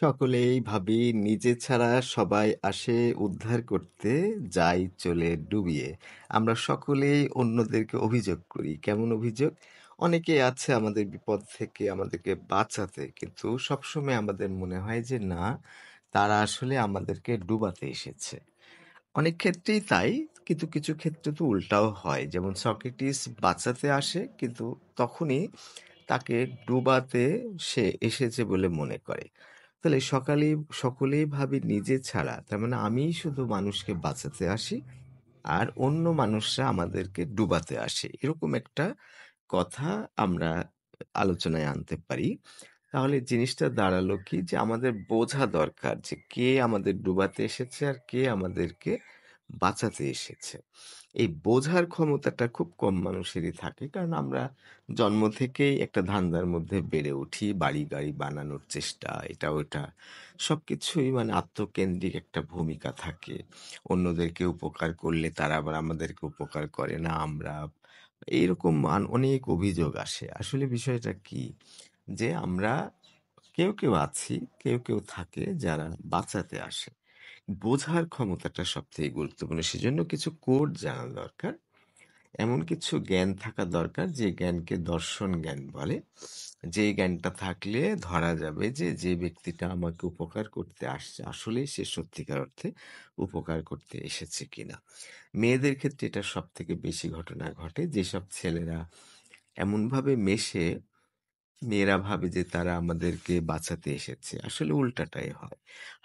সকলেই ভাবি নিজে ছাড়া সবাই আসে উদ্ধার করতে, যাই চলে ডুবিয়ে। আমরা সকলেই অন্যদেরকে অভিযোগ করি। কেমন অভিযোগ? অনেকেই আছে আমাদের বিপদ থেকে আমাদেরকে বাঁচাতে, কিন্তু সবসময় আমাদের মনে হয় যে না, তারা আসলে আমাদেরকে ডুবাতে এসেছে। অনেক ক্ষেত্রেই তাই, কিন্তু কিছু ক্ষেত্রে তো উল্টাও হয়। যেমন সক্রেটিস বাঁচাতে আসে, কিন্তু তখনই তাকে ডুবাতে সে এসেছে বলে মনে করে। তাহলে সকলেই ভাবি নিজে ছাড়া, তার মানে আমিই শুধু মানুষকে বাঁচাতে আসি আর অন্য মানুষরা আমাদেরকে ডুবাতে আসে, এরকম একটা কথা আমরা আলোচনায় আনতে পারি। তাহলে জিনিসটা দাঁড়ালো কি, যে আমাদের বোঝা দরকার যে কে আমাদের ডুবাতে এসেছে আর কে আমাদেরকে বাঁচাতে এসেছে। এই বোঝার ক্ষমতাটা খুব কম মানুষেরই থাকে, কারণ আমরা জন্ম থেকেই একটা ধান্দার মধ্যে বেড়ে উঠি, বাড়ি গাড়ি বানানোর চেষ্টা, এটা ওটা সবকিছুই মানে আত্মকেন্দ্রিক একটা ভূমিকা থাকে। অন্যদেরকে উপকার করলে তারা আবার আমাদেরকে উপকার করে না, আমরা এইরকম অনেক অভিযোগ আসে। আসলে বিষয়টা কি, যে আমরা কেউ আছি, কেউ থাকে যারা বাঁচাতে আসে। বোঝার ক্ষমতাটা সবথেকে গুরুত্বপূর্ণ। সেজন্য কিছু কোড জানা দরকার। এমন কিছু জ্ঞান থাকা দরকার যে জ্ঞানকে দর্শন জ্ঞান বলে। যে জ্ঞানটা থাকলে ধরা যাবে যে যে ব্যক্তিটা আমাকে উপকার করতে আসছে আসলেই সে সত্যিকার অর্থে উপকার করতে এসেছে কিনা। মেয়েদের ক্ষেত্রে এটা সব থেকে বেশি ঘটনা ঘটে। যেসব ছেলেরা এমনভাবে মেশে, মেয়েরা ভাবে যে তারা আমাদেরকে বাঁচাতে এসেছে, আসলে উল্টাটাই হয়।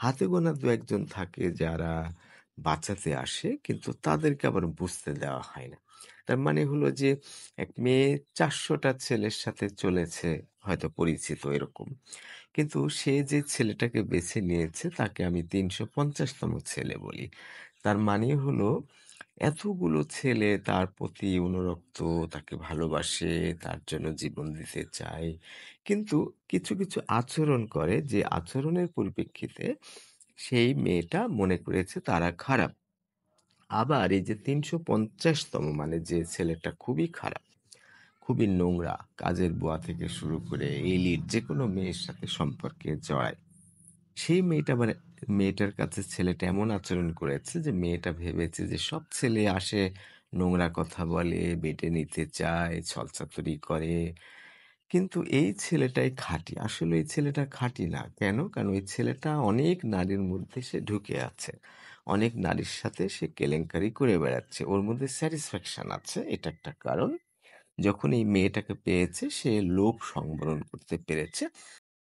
হাতে গোনা দু একজন থাকে যারা বাঁচাতে আসে, কিন্তু তাদেরকে আবার বুঝতে দেওয়া হয় না। তার মানে হলো যে এক মেয়ে 400টা ছেলের সাথে চলেছে, হয়তো পরিচিত এরকম, কিন্তু সে যে ছেলেটাকে বেছে নিয়েছে তাকে আমি 350তম ছেলে বলি। তার মানে হলো এতগুলো ছেলে তার প্রতি অনুরক্ত, তাকে ভালোবাসে, তার জন্য জীবন দিতে চায়, কিন্তু কিছু আচরণ করে যে আচরণের পরিপ্রেক্ষিতে সেই মেয়েটা মনে করেছে তারা খারাপ। আবার এই যে 350তম মানে যে ছেলেটা খুবই খারাপ, খুবই নোংরা, কাজের বুয়া থেকে শুরু করে এলিট যে কোনো মেয়ের সাথে সম্পর্কে জড়ায়, সেই মেয়েটার কাছে ছেলেটা এমন আচরণ করেছে যে মেয়েটা ভেবেছে যে সব ছেলে আসে, নোংরা কথা বলে, বেটে নিতে চায়, ছলচাতুরি করে, কিন্তু এই ছেলেটাই খাঁটি। আসলে এই ছেলেটা খাঁটি না। কেন? কারণ ওই ছেলেটা অনেক নারীর মধ্যে সে ঢুকে আছে, অনেক নারীর সাথে সে কেলেঙ্কারি করে বেড়াচ্ছে, ওর মধ্যে স্যাটিসফ্যাকশন আছে, এটা একটা কারণ। যখন এই মেয়েটাকে পেয়েছে সে লোভ সংবরণ করতে পেরেছে,